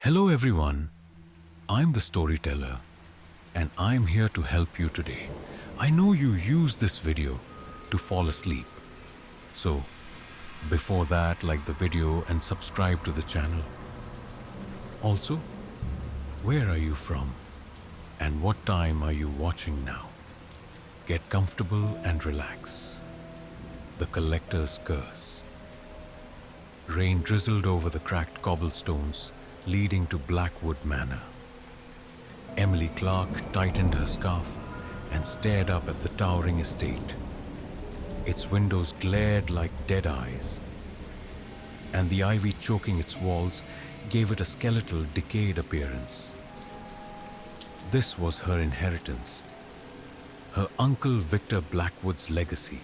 Hello everyone, I'm the storyteller and I'm here to help you today. I know you use this video to fall asleep. So, before that, like the video and subscribe to the channel. Also, where are you from and what time are you watching now? Get comfortable and relax. The Collector's Curse. Rain drizzled over the cracked cobblestones leading to Blackwood Manor. Emily Clark tightened her scarf and stared up at the towering estate. Its windows glared like dead eyes, and the ivy choking its walls gave it a skeletal, decayed appearance. This was her inheritance, her uncle Victor Blackwood's legacy.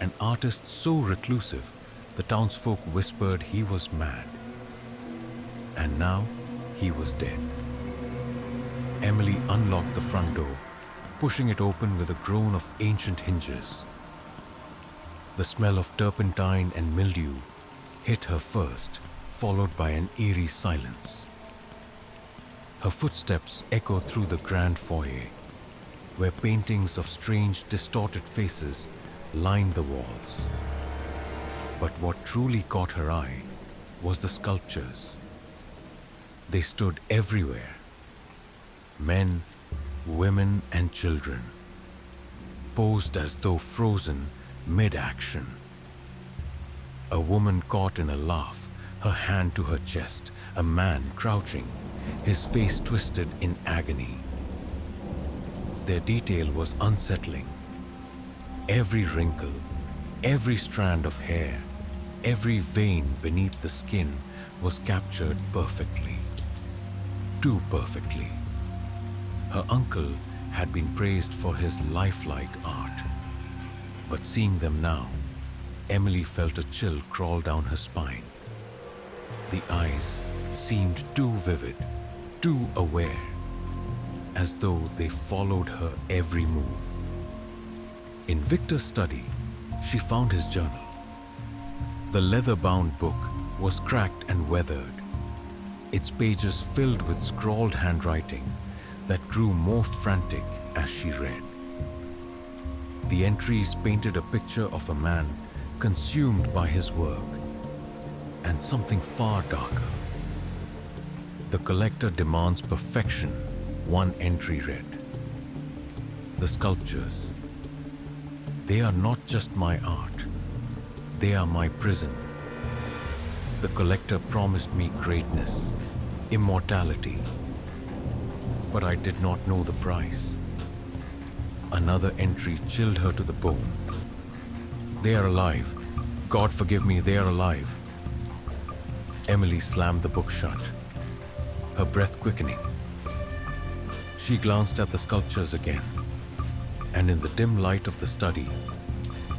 An artist so reclusive, the townsfolk whispered he was mad. And now he was dead. Emily unlocked the front door, pushing it open with a groan of ancient hinges. The smell of turpentine and mildew hit her first, followed by an eerie silence. Her footsteps echoed through the grand foyer, where paintings of strange, distorted faces lined the walls. But what truly caught her eye was the sculptures. They stood everywhere. Men, women, and children, posed as though frozen mid-action. A woman caught in a laugh, her hand to her chest, a man crouching, his face twisted in agony. Their detail was unsettling. Every wrinkle, every strand of hair, every vein beneath the skin was captured perfectly. Too perfectly. Her uncle had been praised for his lifelike art. But seeing them now, Emily felt a chill crawl down her spine. The eyes seemed too vivid, too aware, as though they followed her every move. In Victor's study, she found his journal. The leather-bound book was cracked and weathered, its pages filled with scrawled handwriting that grew more frantic as she read. The entries painted a picture of a man consumed by his work, and something far darker. The collector demands perfection, one entry read. The sculptures. They are not just my art, they are my prison. The collector promised me greatness, immortality, but I did not know the price. Another entry chilled her to the bone. They are alive. God forgive me, they are alive. Emily slammed the book shut, her breath quickening. She glanced at the sculptures again, and in the dim light of the study,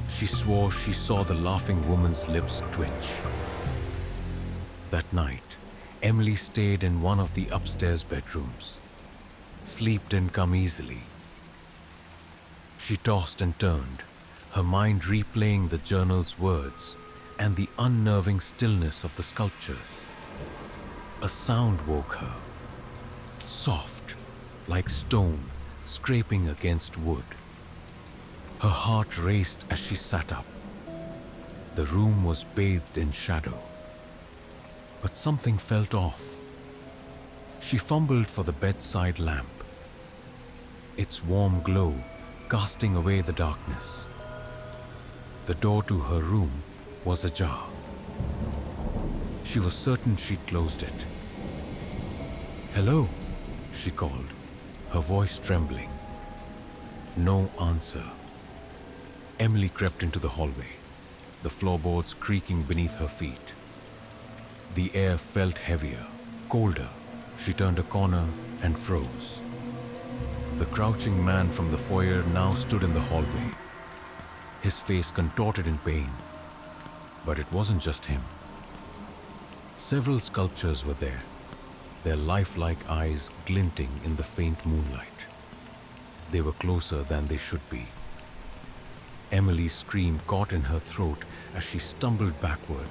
she swore she saw the laughing woman's lips twitch. That night, Emily stayed in one of the upstairs bedrooms. Sleep didn't come easily. She tossed and turned, her mind replaying the journal's words and the unnerving stillness of the sculptures. A sound woke her, soft, like stone scraping against wood. Her heart raced as she sat up. The room was bathed in shadow. But something felt off. She fumbled for the bedside lamp, its warm glow casting away the darkness. The door to her room was ajar. She was certain she'd closed it. "Hello," she called, her voice trembling. No answer. Emily crept into the hallway, the floorboards creaking beneath her feet. The air felt heavier, colder. She turned a corner and froze. The crouching man from the foyer now stood in the hallway, his face contorted in pain. But it wasn't just him. Several sculptures were there, their lifelike eyes glinting in the faint moonlight. They were closer than they should be. Emily's scream caught in her throat as she stumbled backward,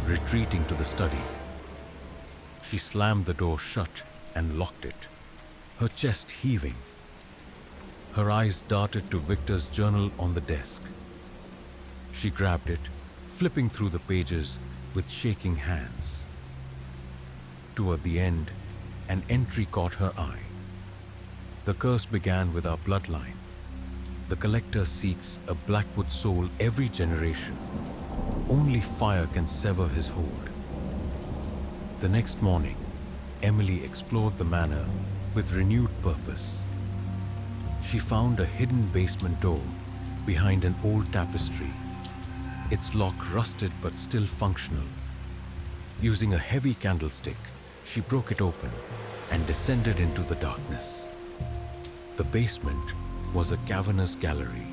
retreating to the study. She slammed the door shut and locked it, her chest heaving. Her eyes darted to Victor's journal on the desk. She grabbed it, flipping through the pages with shaking hands. Toward the end, an entry caught her eye. The curse began with our bloodline. The collector seeks a Blackwood soul every generation. Only fire can sever his hold. The next morning, Emily explored the manor with renewed purpose. She found a hidden basement door behind an old tapestry, its lock rusted but still functional. Using a heavy candlestick, she broke it open and descended into the darkness. The basement was a cavernous gallery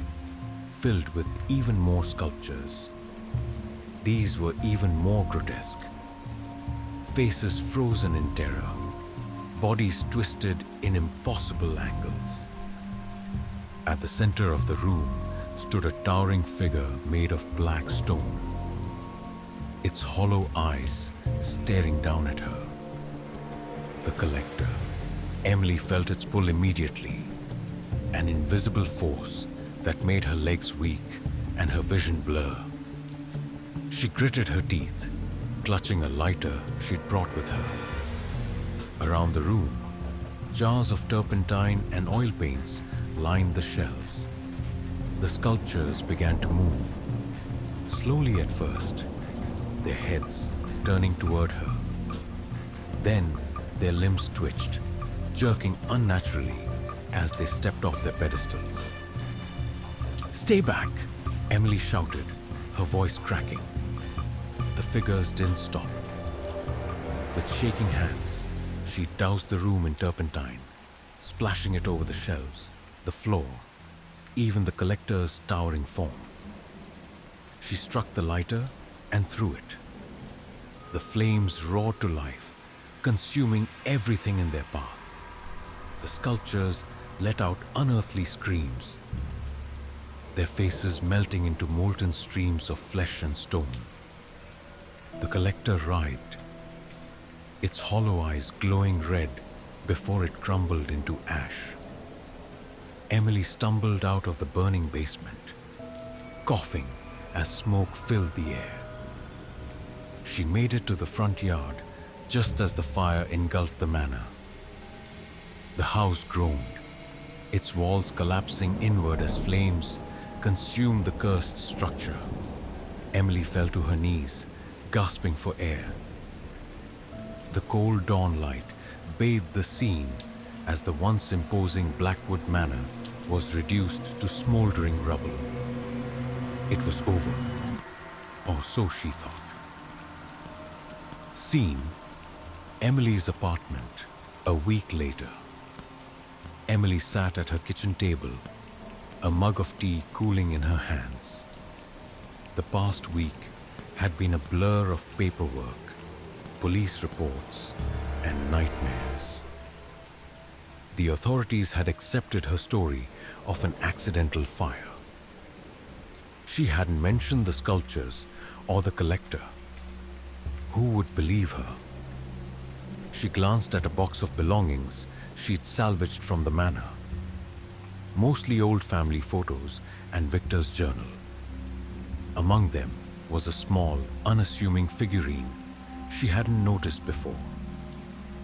filled with even more sculptures. These were even more grotesque. Faces frozen in terror, bodies twisted in impossible angles. At the center of the room stood a towering figure made of black stone, its hollow eyes staring down at her. The collector. Emily felt its pull immediately, an invisible force that made her legs weak and her vision blur. She gritted her teeth, clutching a lighter she'd brought with her. Around the room, jars of turpentine and oil paints lined the shelves. The sculptures began to move, slowly at first, their heads turning toward her. Then their limbs twitched, jerking unnaturally as they stepped off their pedestals. "Stay back!" Emily shouted, her voice cracking. The figures didn't stop. With shaking hands, she doused the room in turpentine, splashing it over the shelves, the floor, even the collector's towering form. She struck the lighter and threw it. The flames roared to life, consuming everything in their path. The sculptures let out unearthly screams, their faces melting into molten streams of flesh and stone. The collector writhed, its hollow eyes glowing red before it crumbled into ash. Emily stumbled out of the burning basement, coughing as smoke filled the air. She made it to the front yard just as the fire engulfed the manor. The house groaned, its walls collapsing inward as flames consumed the cursed structure. Emily fell to her knees, gasping for air. The cold dawn light bathed the scene as the once imposing Blackwood Manor was reduced to smoldering rubble. It was over, or so she thought. Scene: Emily's apartment, a week later. Emily sat at her kitchen table, a mug of tea cooling in her hands. The past week had been a blur of paperwork, police reports, and nightmares. The authorities had accepted her story of an accidental fire. She hadn't mentioned the sculptures or the collector. Who would believe her? She glanced at a box of belongings she'd salvaged from the manor. Mostly old family photos and Victor's journal. Among them was a small, unassuming figurine she hadn't noticed before.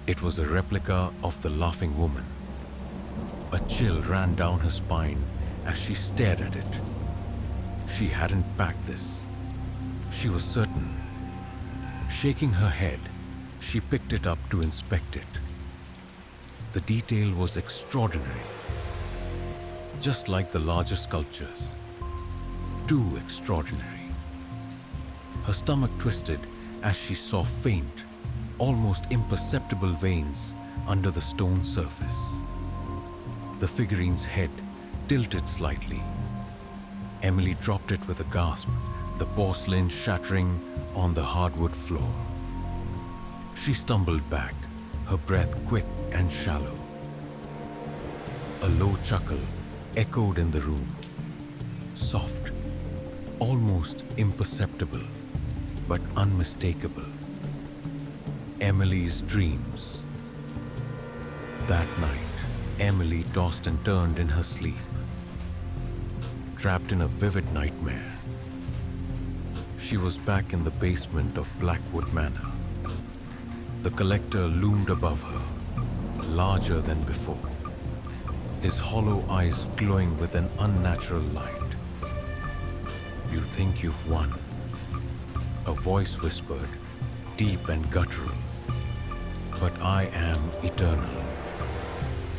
It was a replica of the Laughing Woman. A chill ran down her spine as she stared at it. She hadn't packed this. She was certain. Shaking her head, she picked it up to inspect it. The detail was extraordinary. Just like the larger sculptures. Too extraordinary. Her stomach twisted as she saw faint, almost imperceptible veins under the stone surface. The figurine's head tilted slightly. Emily dropped it with a gasp, the porcelain shattering on the hardwood floor. She stumbled back, her breath quick and shallow. A low chuckle echoed in the room, soft, almost imperceptible, but unmistakable. Emily's dreams. That night, Emily tossed and turned in her sleep, trapped in a vivid nightmare. She was back in the basement of Blackwood Manor. The collector loomed above her, larger than before, his hollow eyes glowing with an unnatural light. "You think you've won," a voice whispered, deep and guttural. "But I am eternal."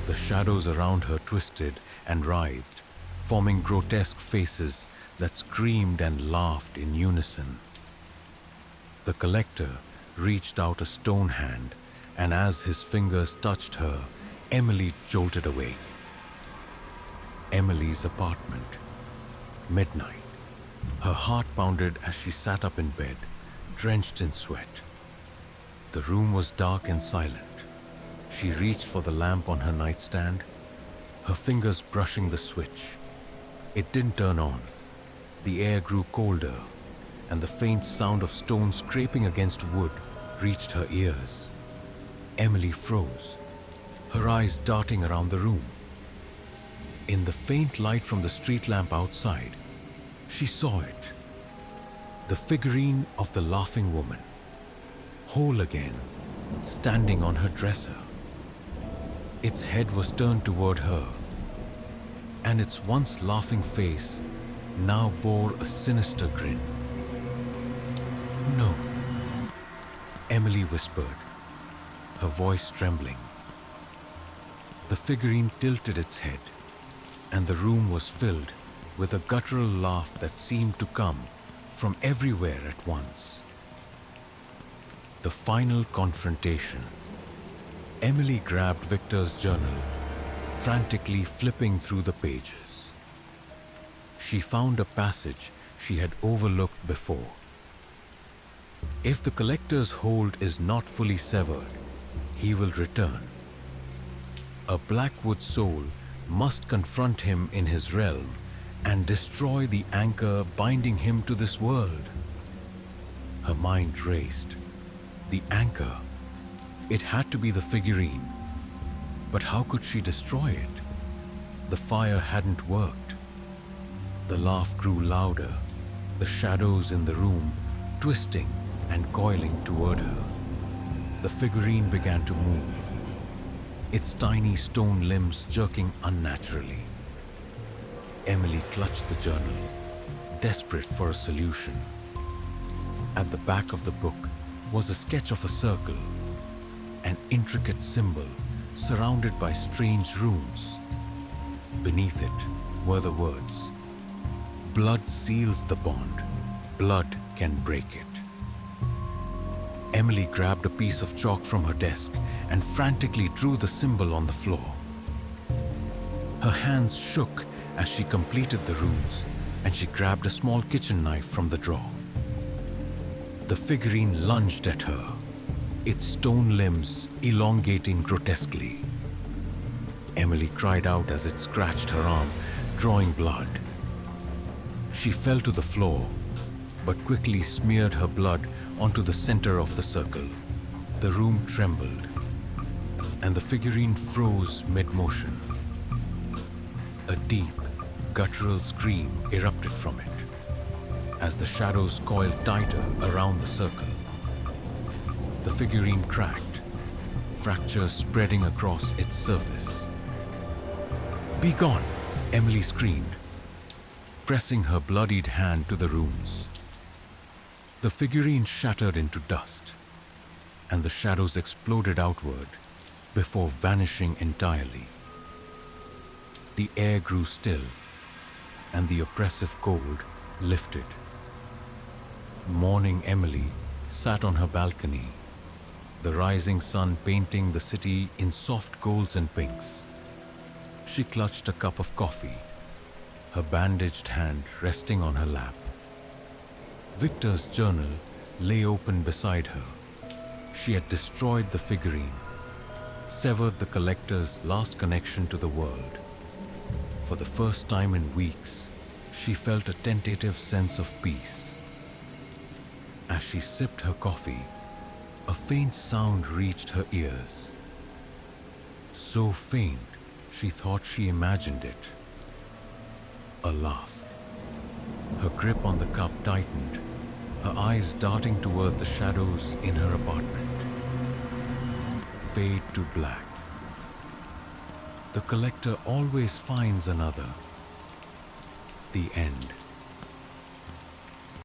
The shadows around her twisted and writhed, forming grotesque faces that screamed and laughed in unison. The collector reached out a stone hand, and as his fingers touched her, Emily jolted awake. Emily's apartment. Midnight. Her heart pounded as she sat up in bed, drenched in sweat. The room was dark and silent. She reached for the lamp on her nightstand, her fingers brushing the switch. It didn't turn on. The air grew colder, and the faint sound of stone scraping against wood reached her ears. Emily froze, her eyes darting around the room. In the faint light from the street lamp outside, she saw it. The figurine of the laughing woman, whole again, standing on her dresser. Its head was turned toward her, and its once laughing face now bore a sinister grin. "No," Emily whispered, her voice trembling. The figurine tilted its head, and the room was filled with a guttural laugh that seemed to come from everywhere at once. The final confrontation. Emily grabbed Victor's journal, frantically flipping through the pages. She found a passage she had overlooked before. "If the collector's hold is not fully severed, he will return. A Blackwood soul must confront him in his realm and destroy the anchor binding him to this world." Her mind raced. The anchor. It had to be the figurine. But how could she destroy it? The fire hadn't worked. The laugh grew louder, the shadows in the room twisting and coiling toward her. The figurine began to move, its tiny stone limbs jerking unnaturally. Emily clutched the journal, desperate for a solution. At the back of the book was a sketch of a circle, an intricate symbol surrounded by strange runes. Beneath it were the words, "Blood seals the bond. Blood can break it." Emily grabbed a piece of chalk from her desk and frantically drew the symbol on the floor. Her hands shook as she completed the runes, and she grabbed a small kitchen knife from the drawer. The figurine lunged at her, its stone limbs elongating grotesquely. Emily cried out as it scratched her arm, drawing blood. She fell to the floor, but quickly smeared her blood onto the center of the circle. The room trembled, and the figurine froze mid-motion. A deep, guttural scream erupted from it, as the shadows coiled tighter around the circle. The figurine cracked, fractures spreading across its surface. "Be gone!" Emily screamed, pressing her bloodied hand to the runes. The figurine shattered into dust, and the shadows exploded outward before vanishing entirely. The air grew still, and the oppressive cold lifted. Mourning Emily sat on her balcony, the rising sun painting the city in soft golds and pinks. She clutched a cup of coffee, her bandaged hand resting on her lap. Victor's journal lay open beside her. She had destroyed the figurine, severed the collector's last connection to the world. For the first time in weeks, she felt a tentative sense of peace. As she sipped her coffee, A faint sound reached her ears. So faint, she thought she imagined it. A laugh. Her grip on the cup tightened, her eyes darting toward the shadows in her apartment. Fade to black. The collector always finds another. The end.